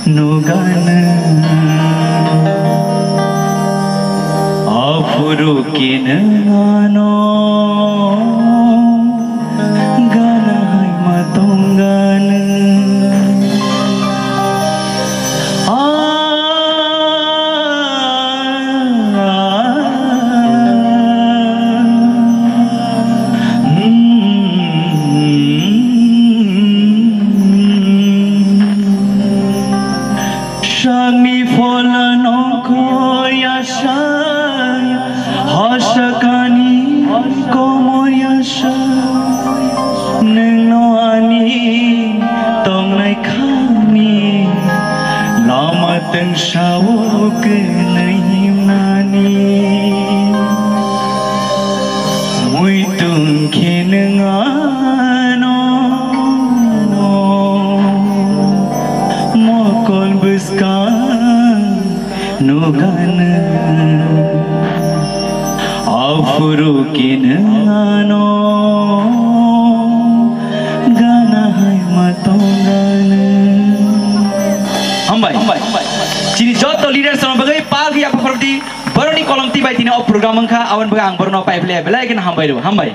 nugana afurukin ano gana hai matongana Shami folano koyasha Hashakani komoyasha Nengno ani tongnai kami Lama teng shawuk naimani Muitung kinengano Mokol buskan nugana afurukin ano gana hai matongana hambai chini joto leader sama bagai pagi apa seperti baru ni kolom tiba ini op program engkau awan bagang baru nopai beli beli kan hambai